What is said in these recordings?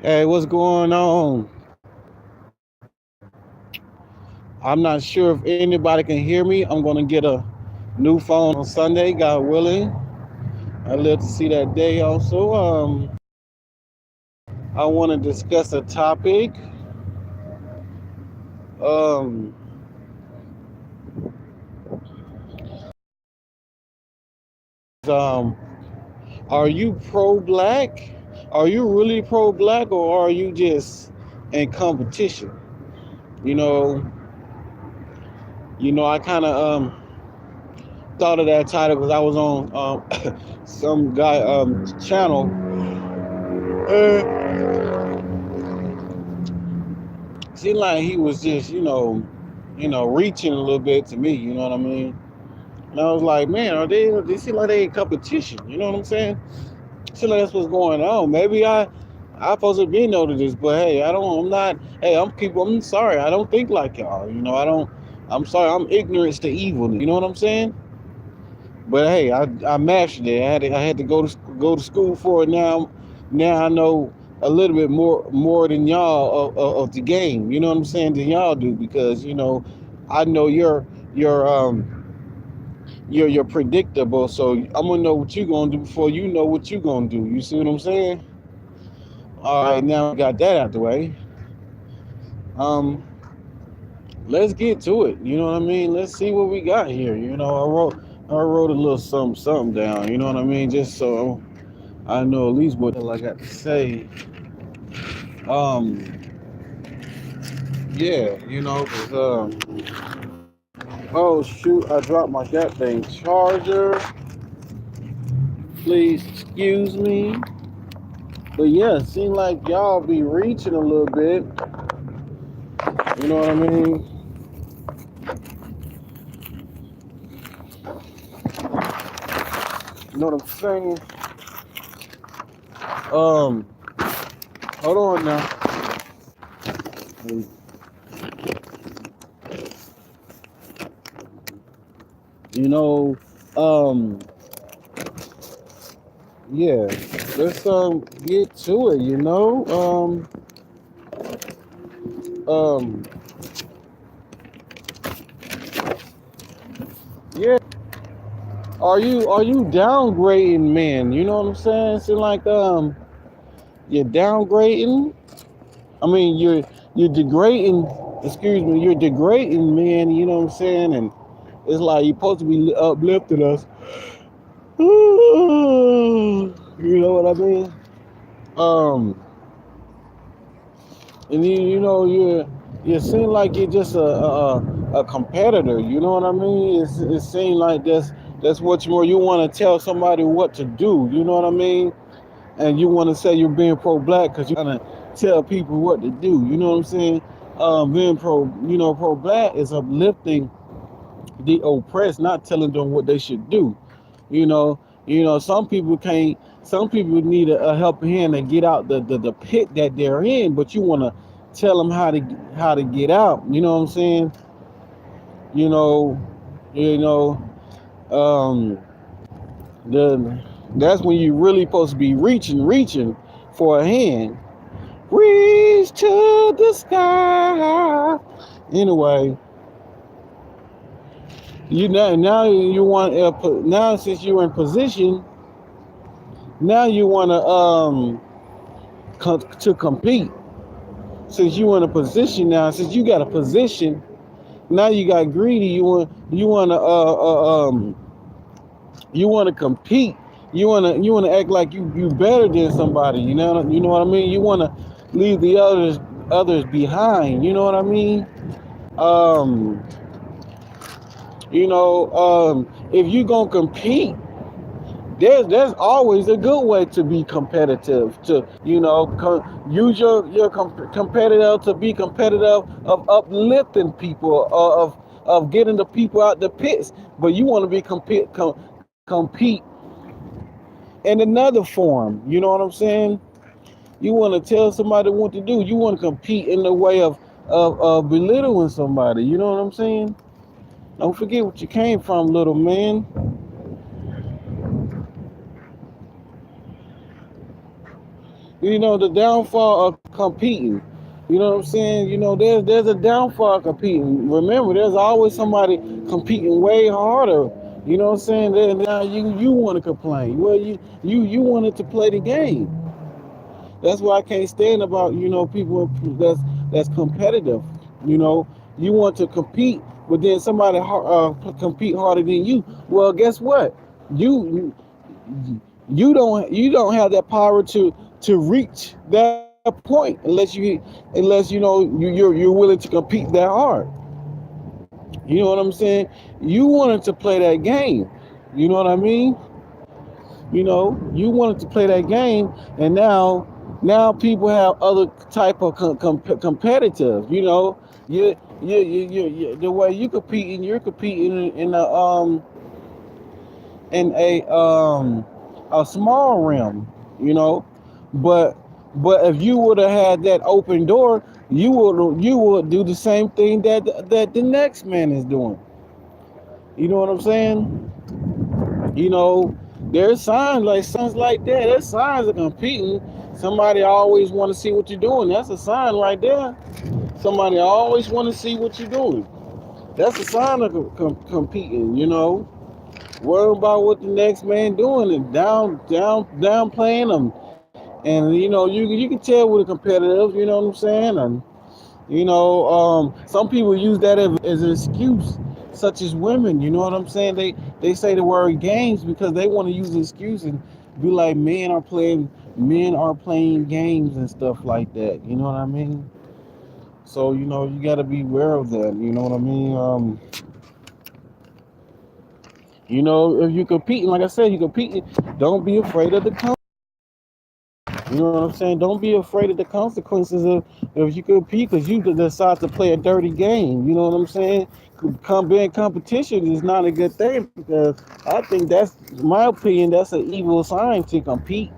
Hey, what's going on? I'm not sure if anybody can hear me. I'm going to get a new phone on Sunday, God willing. I live to see that day also. I want to discuss a topic. Um, um, are you pro black? Are you really pro black or are you just in competition? You know, I kind of thought of that title because I was on some guy channel. Uh, Seemed like he was just, reaching a little bit to me. You know what I mean? And I was like, man, are they? They seem like they in competition. You know what I'm saying? Seem like that's what's going on. Maybe I supposed to be know to this, but hey, I don't. I'm not. Hey, I'm sorry. I don't think like y'all. I don't. I'm sorry. I'm ignorance to evil. You know what I'm saying? But hey, I mastered it. I had to go to school for it. Now I know a little bit more than y'all of the game. You know what I'm saying? Than y'all do because I know you're predictable. So I'm gonna know what you're gonna do before you know what you're gonna do. You see what I'm saying? All right, now we got that out the way. Um, let's get to it. You know what I mean? Let's see what we got here. I wrote a little something down. You know what I mean? Just so I know at least what I got to say. Um, yeah, 'cause, oh shoot, I dropped my goddamn charger. Please excuse me. But yeah, it seems like y'all be reaching a little bit. You know what I mean? You know what I'm saying? Um, hold on now. You know, um, yeah. Let's get to it. Um, yeah. Are you downgrading men? You know what I'm saying? It's like you're downgrading. I mean you're degrading. Excuse me, you're degrading men. You know what I'm saying? And it's like you're supposed to be uplifting us. You know what I mean? Um, and you seem like you're just a competitor. You know what I mean? It seems like that's what you want to tell somebody what to do. You know what I mean? And you want to say you're being pro-black because you're trying to tell people what to do. You know what I'm saying? Being pro-black is uplifting the oppressed, not telling them what they should do. You know, some people can't. Some people need a helping hand to get out the pit that they're in, but you want to tell them how to get out. You know what I'm saying? You know, you know. Um, the that's when you really supposed to be reaching for a hand. Reach to the sky. Anyway, now you want now since you're in position, now you want to compete. Since you in a position now, since you got a position, now you got greedy. You want to compete. You want to act like you better than somebody. You know what I mean. You want to leave the others behind. You know what I mean. Um, if you gonna compete, there's always a good way to be competitive. To use your competitive to be competitive of uplifting people, of getting the people out the pits. But you want to be compete in another form. You know what I'm saying? You want to tell somebody what to do. You want to compete in the way of belittling somebody. You know what I'm saying? Don't forget what you came from, little man. The downfall of competing. You know what I'm saying? There's a downfall of competing. Remember, there's always somebody competing way harder. You know what I'm saying? Then now you want to complain. Well, you wanted to play the game. That's why I can't stand about people that's competitive. You know, you want to compete, but then somebody compete harder than you. Well, guess what? You you don't have that power to reach that point unless you're willing to compete that hard. You know what I'm saying? You wanted to play that game. You know what I mean? You wanted to play that game, and now people have other type of competitive. The way you competing, you're competing in a small realm, you know. But if you would have had that open door, you would do the same thing that the next man is doing. You know what I'm saying? You know, there's signs like that. There's signs of competing. Somebody always want to see what you're doing. That's a sign right there. Somebody always want to see what you're doing. That's a sign of competing. Worry about what the next man doing and downplaying them. And you can tell with a competitive. You know what I'm saying? And some people use that as an excuse, such as women. You know what I'm saying? They say the word games because they want to use an excuse and be like men are playing games and stuff like that. You know what I mean? So you got to be aware of that. You know what I mean? If you competing, like I said, you competing. Don't be afraid of the You know what I'm saying? Don't be afraid of the consequences of if you compete because you decide to play a dirty game. You know what I'm saying? Being competition is not a good thing because I think that's my opinion. That's an evil sign to compete.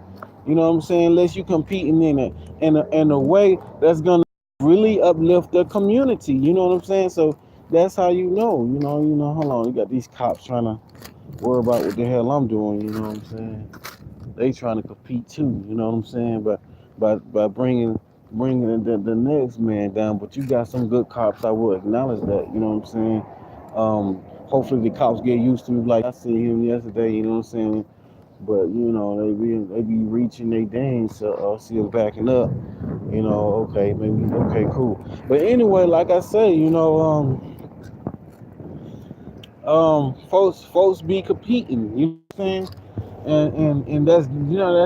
You know what I'm saying? Unless you competing in a way that's gonna really uplift the community. You know what I'm saying? So that's how you know. Hold on, you got these cops trying to worry about what the hell I'm doing. You know what I'm saying? They trying to compete too. You know what I'm saying? But by bringing the next man down. But you got some good cops. I will acknowledge that. You know what I'm saying? Hopefully the cops get used to me. Like I seen him yesterday. You know what I'm saying? But they be reaching their dang, so see them backing up. Okay, maybe okay, cool. But anyway, like I say, folks be competing. You know what I'm saying? And that's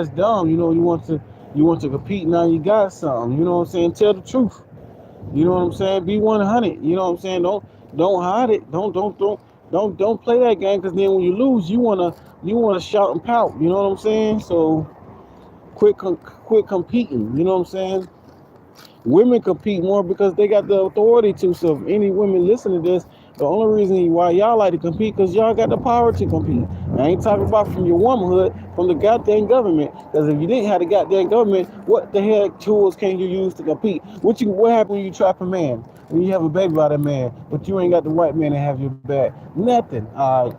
dumb. You want to compete. Now you got something. You know what I'm saying? Tell the truth. You know what I'm saying? Be 100. You know what I'm saying? Don't hide it. Don't play that game because then when you lose, you wanna shout and pout. You know what I'm saying? So quit competing. You know what I'm saying? Women compete more because they got the authority to. So if any women listen to this, the only reason why y'all like to compete because y'all got the power to compete. I ain't talking about from your womanhood, from the goddamn government. Because if you didn't have the goddamn government, what the heck tools can you use to compete? What happens when you trap a man? When you have a baby by that man, but you ain't got the white man to have your back? Nothing. All right.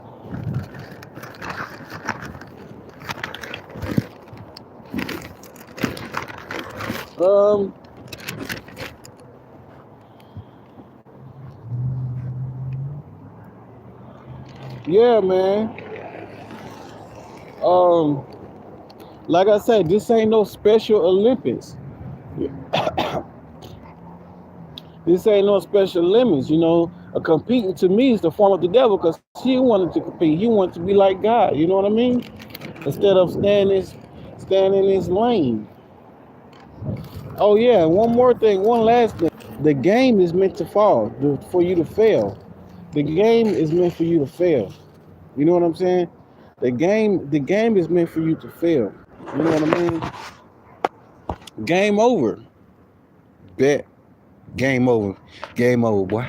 Yeah, man. Um, like I said, this ain't no Special Olympics. This ain't no special limits. A competing to me is the form of the devil because he wanted to compete. He wanted to be like God. You know what I mean? Instead of staying in his lane. Oh yeah, one more thing, one last thing. The game is meant to fall, for you to fail. The game is meant for you to fail. You know what I'm saying? The game is meant for you to fail. You know what I mean? Game over. Bet. Game over. Game over, boy.